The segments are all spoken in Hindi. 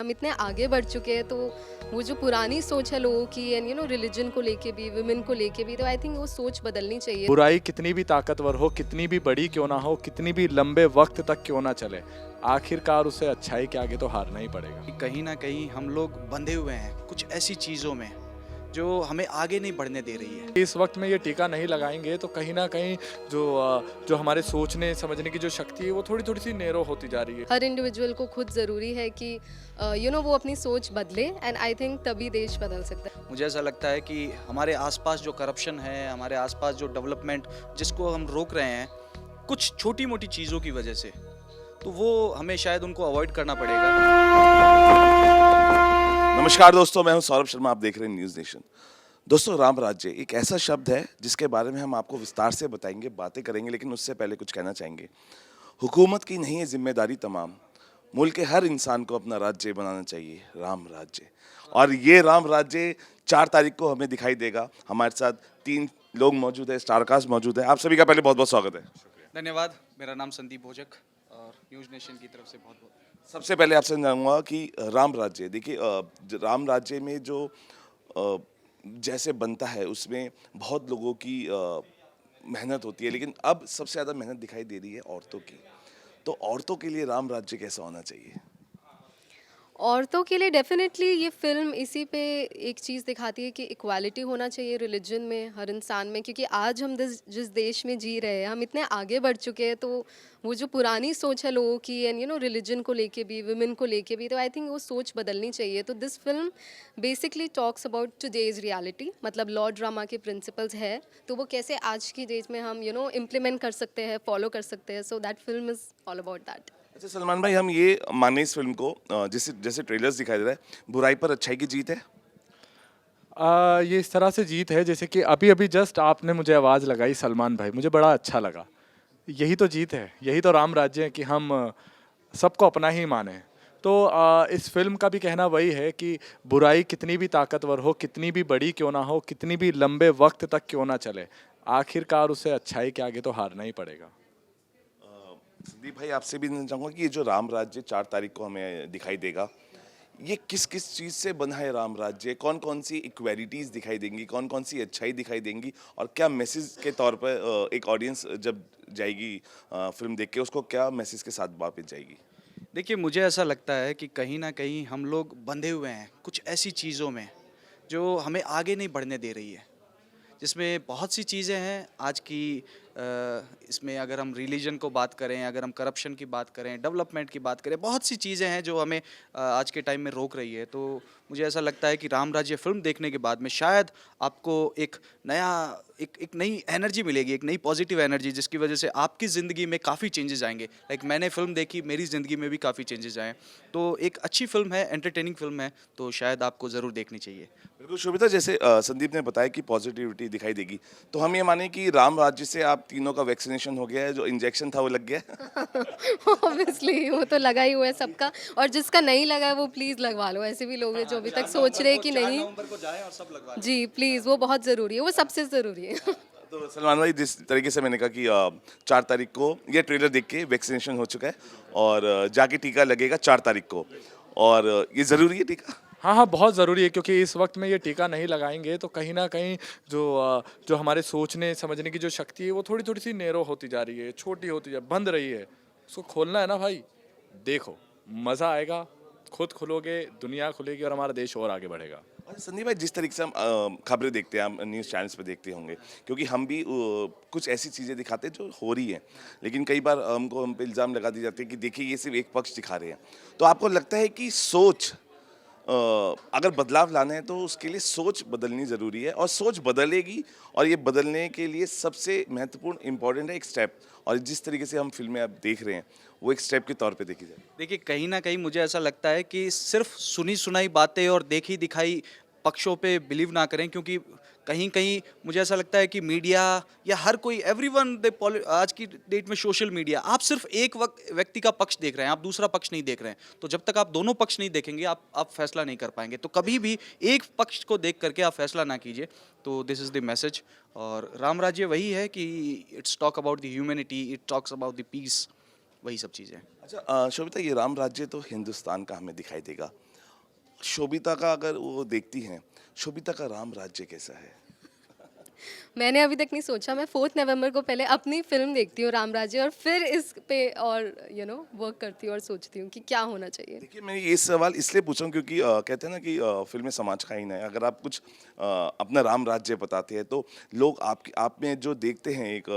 हम इतने आगे बढ़ चुके हैं, तो वो जो पुरानी सोच है लोगों की एंड रिलीजन को लेके भी, वुमेन को लेके भी, तो आई थिंक वो सोच बदलनी चाहिए। बुराई कितनी भी ताकतवर हो, कितनी भी बड़ी क्यों ना हो, कितनी भी लंबे वक्त तक क्यों ना चले, आखिरकार उसे अच्छाई के आगे तो हारना ही पड़ेगा। कि कहीं ना कहीं हम लोग बंधे हुए हैं कुछ ऐसी चीज़ों में जो हमें आगे नहीं बढ़ने दे रही है। इस वक्त में ये टीका नहीं लगाएंगे तो कहीं ना कहीं जो हमारे सोचने समझने की जो शक्ति है वो थोड़ी थोड़ी सी नैरो होती जा रही है। हर इंडिविजुअल को खुद ज़रूरी है कि वो अपनी सोच बदले, एंड आई थिंक तभी देश बदल सकता है। मुझे ऐसा लगता है कि हमारे आसपास जो करप्शन है, हमारे आसपास जो डेवलपमेंट जिसको हम रोक रहे हैं कुछ छोटी मोटी चीज़ों की वजह से, तो वो हमें शायद उनको अवॉइड करना पड़ेगा। नमस्कार दोस्तों, मैं हूं सौरभ शर्मा। आप देख रहे हैं न्यूज़ नेशन। दोस्तों, राम राज्य एक ऐसा शब्द है जिसके बारे में हम आपको विस्तार से बताएंगे, बातें करेंगे, लेकिन उससे पहले कुछ कहना चाहेंगे। हुकूमत की नहीं है जिम्मेदारी तमाम, मुल्क के हर इंसान को अपना राज्य बनाना चाहिए, राम राज्य। और ये राम राज्य 4 तारीख को हमें दिखाई देगा। हमारे साथ 3 लोग मौजूद है, स्टारकास्ट मौजूद है। आप सभी का पहले बहुत बहुत स्वागत है। धन्यवाद। मेरा नाम संदीप भोजक और न्यूज़ नेशन की तरफ से बहुत बहुत सबसे पहले आपसे जानूंगा कि राम राज्य, देखिए राम राज्य में जो जैसे बनता है उसमें बहुत लोगों की मेहनत होती है, लेकिन अब सबसे ज़्यादा मेहनत दिखाई दे रही है औरतों की। तो औरतों के लिए राम राज्य कैसा होना चाहिए? औरतों के लिए डेफिनेटली ये फिल्म इसी पे एक चीज़ दिखाती है कि इक्वालिटी होना चाहिए रिलीजन में, हर इंसान में, क्योंकि आज हम जिस देश में जी रहे हैं हम इतने आगे बढ़ चुके हैं, तो वो जो पुरानी सोच है लोगों की एंड रिलीजन को लेके भी, वुमेन को लेके भी, तो आई थिंक वो सोच बदलनी चाहिए। तो this film basically talks about today's reality, मतलब लॉ ड्रामा के प्रिंसिपल्स है, तो वो कैसे आज की डेट में हम इम्प्लीमेंट कर सकते हैं, फॉलो कर सकते हैं। So that film is all about that. अच्छा सलमान भाई, हम ये माने इस फिल्म को, जैसे जैसे ट्रेलर्स दिखाई दे रहा है, बुराई पर अच्छाई की जीत है। ये इस तरह से जीत है जैसे कि अभी अभी जस्ट आपने मुझे आवाज़ लगाई सलमान भाई, मुझे बड़ा अच्छा लगा। यही तो जीत है, यही तो राम राज्य है कि हम सबको अपना ही माने। तो इस फिल्म का भी कहना वही है कि बुराई कितनी भी ताकतवर हो, कितनी भी बड़ी क्यों ना हो, कितनी भी लंबे वक्त तक क्यों ना चले, आखिरकार उसे अच्छाई के आगे तो हारना ही पड़ेगा। संदीप भाई, आपसे भी जानना चाहूँगा कि ये जो राम राज्य 4 तारीख को हमें दिखाई देगा, ये किस किस चीज़ से बना है राम राज्य? कौन कौन सी इक्वेलिटीज़ दिखाई देंगी, कौन कौन सी अच्छाई दिखाई देंगी, और क्या मैसेज के तौर पर एक ऑडियंस जब जाएगी फिल्म देख के, उसको क्या मैसेज के साथ वापस जाएगी? देखिए, मुझे ऐसा लगता है कि कहीं ना कहीं हम लोग बंधे हुए हैं कुछ ऐसी चीज़ों में जो हमें आगे नहीं बढ़ने दे रही है, जिसमें बहुत सी चीज़ें हैं आज की। इसमें अगर हम रिलीजन को बात करें, अगर हम करप्शन की बात करें, डेवलपमेंट की बात करें, बहुत सी चीज़ें हैं जो हमें आज के टाइम में रोक रही है। तो मुझे ऐसा लगता है कि राम राज्य फिल्म देखने के बाद में शायद आपको एक नया एक नई एनर्जी मिलेगी, एक नई पॉजिटिव एनर्जी, जिसकी वजह से आपकी ज़िंदगी में काफ़ी चेंजेस आएंगे। लाइक मैंने फिल्म देखी, मेरी ज़िंदगी में भी काफ़ी चेंजेस आए। तो एक अच्छी फिल्म है, एंटरटेनिंग फिल्म है, तो शायद आपको ज़रूर देखनी चाहिए। बिल्कुल शोभिता, जैसे संदीप ने बताया कि पॉजिटिविटी दिखाई देगी, तो हम ये माने कि राम राज्य से आप तीनों का वैक्सीनेशन हो गया है, जो इंजेक्शन था वो लग गया है? ऑब्वियसली वो तो लगा ही हुआ है सबका, और जिसका नहीं लगा है वो प्लीज़ लगवा लो। ऐसे भी लोग हैं जो अभी तक सोच रहे हैं कि नहीं। 4 नवंबर को जाएं और सब लगवा लें। जी प्लीज़, वो बहुत ज़रूरी है, वो सबसे ज़रूरी है। तो सलमान भाई, जिस तरीके से मैंने कहा कि 4 तारीख को ये ट्रेलर देख के वैक्सीनेशन हो चुका है, और जाके टीका लगेगा 4 तारीख को, और ये ज़रूरी है टीका? हाँ हाँ, बहुत ज़रूरी है, क्योंकि इस वक्त में ये टीका नहीं लगाएंगे तो कहीं ना कहीं जो हमारे सोचने समझने की जो शक्ति है वो थोड़ी थोड़ी सी नैरो होती जा रही है, छोटी होती जा, बंद रही है। उसको खोलना है ना भाई, देखो मज़ा आएगा, खुद खुलोगे, दुनिया खुलेगी और हमारा देश और आगे बढ़ेगा। और संदीप भाई, जिस तरीके से हम खबरें देखते हैं, हम न्यूज़ चैनल्स पे देखते होंगे, क्योंकि हम भी कुछ ऐसी चीज़ें दिखाते हैं जो हो रही हैं, लेकिन कई बार हम पे इल्ज़ाम लगा दिए जाते हैं कि देखिए ये सिर्फ एक पक्ष दिखा रहे हैं। तो आपको लगता है कि सोच, अगर बदलाव लाना है तो उसके लिए सोच बदलनी ज़रूरी है, और सोच बदलेगी, और ये बदलने के लिए सबसे महत्वपूर्ण इम्पॉर्टेंट है एक स्टेप, और जिस तरीके से हम फिल्में अब देख रहे हैं वो एक स्टेप के तौर पे देखी जाए। देखिए, कहीं ना कहीं मुझे ऐसा लगता है कि सिर्फ सुनी सुनाई बातें और देखी दिखाई पक्षों पे बिलीव ना करें, क्योंकि कहीं कहीं मुझे ऐसा लगता है कि मीडिया या हर कोई एवरीवन आज की डेट में सोशल मीडिया, आप सिर्फ एक व्यक्ति का पक्ष देख रहे हैं, आप दूसरा पक्ष नहीं देख रहे हैं। तो जब तक आप दोनों पक्ष नहीं देखेंगे आप फैसला नहीं कर पाएंगे। तो कभी भी एक पक्ष को देख करके आप फैसला ना कीजिए। तो दिस इज़ द मैसेज। और राम राज्य वही है कि it's talk about the humanity, it talks about the peace, वही सब चीज़ें। अच्छा शोभिता, ये राम राज्य तो हिंदुस्तान का हमें दिखाई देगा, शोभिता का अगर वो देखती हैं, शोभिता का राम राज्य कैसा है? मैंने अभी तक नहीं सोचा, मैं 4 नवंबर को पहले अपनी फ़िल्म देखती हूँ राम राज्य, और फिर इस पे और वर्क करती हूँ और सोचती हूँ कि क्या होना चाहिए। देखिए, मैं ये सवाल इसलिए पूछा हूँ क्योंकि कहते हैं ना कि फ़िल्में समाज का आईना है। अगर आप कुछ अपना राम राज्य बताते हैं तो लोग आप में जो देखते हैं एक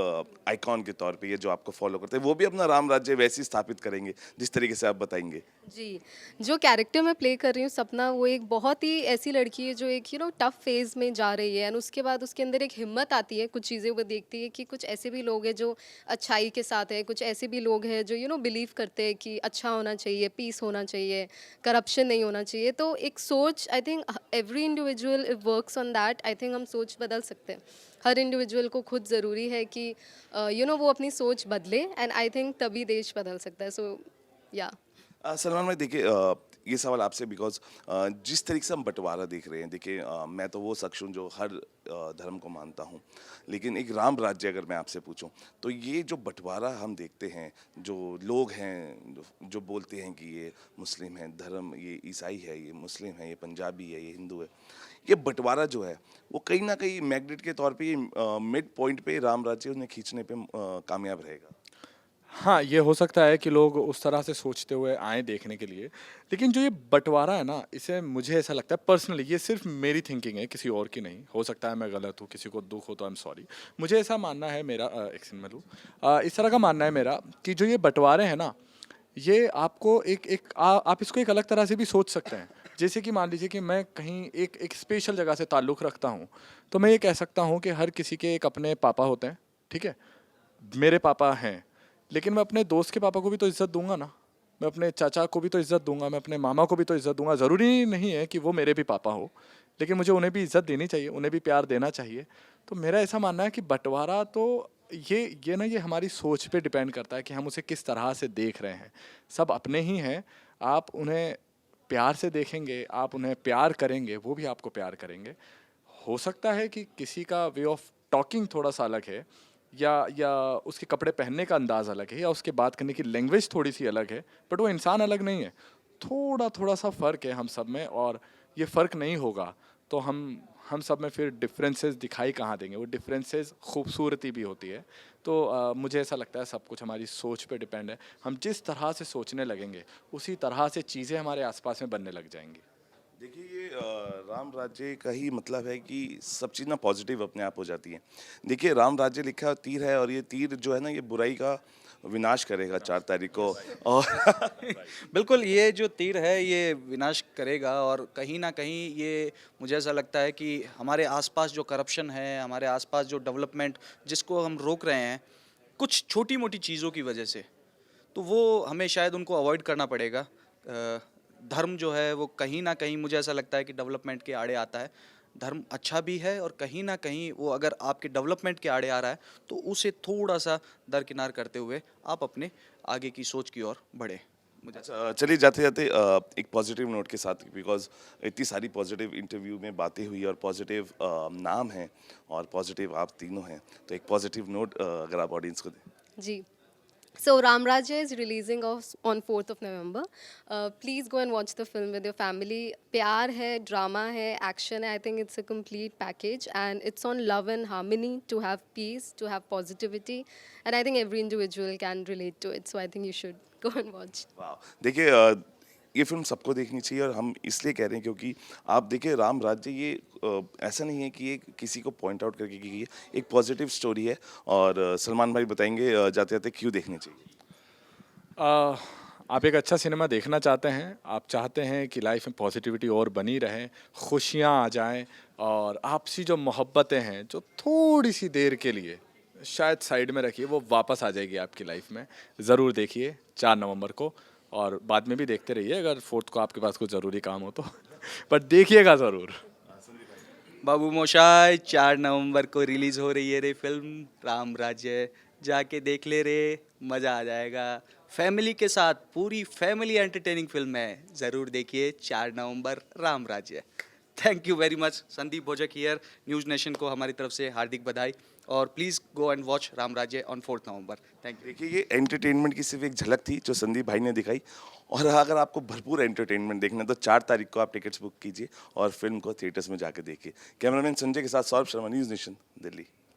आइकॉन के तौर पे, ये जो आपको फ़ॉलो करते हैं, वो भी अपना राम राज्य वैसे ही स्थापित करेंगे जिस तरीके से आप बताएँगे। जी, जो कैरेक्टर मैं प्ले कर रही हूँ सपना, वो एक बहुत ही ऐसी लड़की है जो एक टफ फेज़ में जा रही है, एंड उसके बाद उसके अंदर एक हिम्मत आती है, कुछ चीज़ें वो देखती है कि कुछ ऐसे भी लोग हैं जो अच्छाई के साथ हैं, कुछ ऐसे भी लोग हैं जो बिलीव करते हैं कि अच्छा होना चाहिए, पीस होना चाहिए, करप्शन नहीं होना चाहिए। तो एक सोच, I think every individual works on that, I think हम सोच बदल सकते हैं। हर इंडिविजुअल को खुद ज़रूरी है कि वो अपनी सोच बदले, एंड आई थिंक तभी देश बदल सकता है। सो या सलमान भाई देखिए, ये सवाल आपसे बिकॉज जिस तरीके से हम बंटवारा देख रहे हैं, देखिए मैं तो वो शख्स हूँ जो हर धर्म को मानता हूँ, लेकिन एक राम राज्य अगर मैं आपसे पूछूं तो ये जो बंटवारा हम देखते हैं, जो लोग हैं जो बोलते हैं कि ये मुस्लिम है धर्म, ये ईसाई है, ये मुस्लिम है, ये पंजाबी है, ये हिंदू है, ये बंटवारा जो है वो कहीं ना कहीं मैग्नेट के तौर पे मिड पॉइंट पे राम राज्य उन्हें खींचने पे कामयाब रहेगा। हाँ, ये हो सकता है कि लोग उस तरह से सोचते हुए आएँ देखने के लिए। लेकिन जो ये बँटवारा है ना, इसे मुझे ऐसा लगता है पर्सनली, ये सिर्फ़ मेरी थिंकिंग है, किसी और की नहीं। हो सकता है मैं गलत हूँ, किसी को दुःख हो तो आई एम सॉरी। मुझे ऐसा मानना है मेरा एक सेकंड मैं लूँ। इस तरह का मानना है मेरा कि जो ये बँटवारे हैं ना, ये आपको एक एक आप इसको एक अलग तरह से भी सोच सकते हैं। जैसे कि मान लीजिए कि मैं कहीं एक एक स्पेशल जगह से ताल्लुक़ रखता हूँ, तो मैं ये कह सकता हूँ कि हर किसी के एक अपने पापा होते हैं, ठीक है? मेरे पापा हैं, लेकिन मैं अपने दोस्त के पापा को भी तो इज़्ज़त दूँगा ना। मैं अपने चाचा को भी तो इज़्ज़त दूँगा, मैं अपने मामा को भी तो इज़्ज़त दूँगा। ज़रूरी नहीं है कि वो मेरे भी पापा हो, लेकिन मुझे उन्हें भी इज़्ज़त देनी चाहिए, उन्हें भी प्यार देना चाहिए। तो मेरा ऐसा मानना है कि बँटवारा तो ये हमारी सोच पे डिपेंड करता है कि हम उसे किस तरह से देख रहे हैं। सब अपने ही हैं, आप उन्हें प्यार से देखेंगे, आप उन्हें प्यार करेंगे, वो भी आपको प्यार करेंगे। हो सकता है कि किसी का वे ऑफ टॉकिंग थोड़ा-सा अलग है, या उसके कपड़े पहनने का अंदाज़ अलग है, या उसके बात करने की लैंग्वेज थोड़ी-सी अलग है, बट वो इंसान अलग नहीं है। थोड़ा-थोड़ा सा फ़र्क है हम सब में, और ये फ़र्क नहीं होगा तो हम सब में फिर डिफरेंसेस दिखाई कहाँ देंगे? वो डिफरेंसेस खूबसूरती भी होती है। तो मुझे ऐसा लगता है सब कुछ हमारी सोच पे डिपेंड है। हम जिस तरह से सोचने लगेंगे, उसी तरह से चीज़ें हमारे आस-पास में बनने लग जाएँगी। देखिए, ये राम राज्य का ही मतलब है कि सब चीज़ ना पॉजिटिव अपने आप हो जाती है। देखिए, राम राज्य लिखा है तीर है, और ये तीर जो है ना ये बुराई का विनाश करेगा 4 तारीख को। और बिल्कुल, ये जो तीर है ये विनाश करेगा, और कहीं न कहीं ये मुझे ऐसा लगता है कि हमारे आसपास जो करप्शन है, हमारे आसपास जो डेवलपमेंट जिसको हम रोक रहे हैं, कुछ छोटी-मोटी चीज़ों की वजह से, तो वो हमें शायद उनको अवॉइड करना पड़ेगा। धर्म जो है वो कहीं न कहीं मुझे ऐसा लगता है कि डेवलपमेंट के आड़े आता है। धर्म अच्छा भी है, और कहीं न कहीं वो अगर आपके डेवलपमेंट के आड़े आ रहा है, तो उसे थोड़ा-सा दरकिनार करते हुए आप अपने आगे की सोच की ओर बढ़ें। मुझे अच्छा, चलिए जाते-जाते एक पॉजिटिव नोट के साथ, बिकॉज़ इतनी सारी पॉजिटिव इंटरव्यू में बातें हुई और पॉजिटिव नाम हैं और पॉजिटिव आप तीनों हैं। तो एक पॉजिटिव नोट अगर आप ऑडियंस को दें। जी। So Ram Rajya is releasing on 4th of November. Please go and watch the film with your family. प्यार है, ड्रामा है, एक्शन है. I think it's a complete package, and it's on love and harmony, to have peace, to have positivity, and I think every individual can relate to it. So I think you should go and watch. वाह! देखिए, ये फ़िल्म सबको देखनी चाहिए, और हम इसलिए कह रहे हैं क्योंकि आप देखिए राम राज्य ये ऐसा नहीं है कि ये किसी को पॉइंट आउट करके की गई है, एक पॉजिटिव स्टोरी है। और सलमान भाई बताएँगे जाते-जाते क्यों देखनी चाहिए? अ, आप एक अच्छा सिनेमा देखना चाहते हैं, आप चाहते हैं कि लाइफ में पॉजिटिविटी और बनी रहे, खुशियाँ आ जाएँ, और आपसी जो मोहब्बतें हैं, जो थोड़ी-सी देर के लिए शायद साइड में रखिए, वो वापस आ जाएगी आपकी लाइफ में। ज़रूर देखिए 4 नवंबर को, और बाद में भी देखते रहिए अगर 4th को आपके पास कुछ ज़रूरी काम हो तो। बट देखिएगा ज़रूर। बाबू मोशाय 4 नवंबर को रिलीज़ हो रही है रे फ़िल्म राम राज्य। जाके देख ले रे, मज़ा आ जाएगा। फैमिली के साथ पूरी फैमिली एंटरटेनिंग फ़िल्म है, ज़रूर देखिए 4 नवंबर राम राज्य। Thank you very much. Sandeep Bhojak here, news nation को हमारी तरफ से हार्दिक बधाई, और please go and watch Ram राज्य on 4th November. Thank you. देखिए, ये एंटरटेनमेंट की सिर्फ एक झलक थी जो संदीप भाई ने दिखाई, और अगर आपको भरपूर एंटरटेनमेंट देखना है तो 4 तारीख को आप टिकट्स बुक कीजिए और फिल्म को थिएटर्स में जाकर देखिए। कैमरामैन संजय के साथ सौरभ शर्मा, न्यूज़ नेशन, दिल्ली।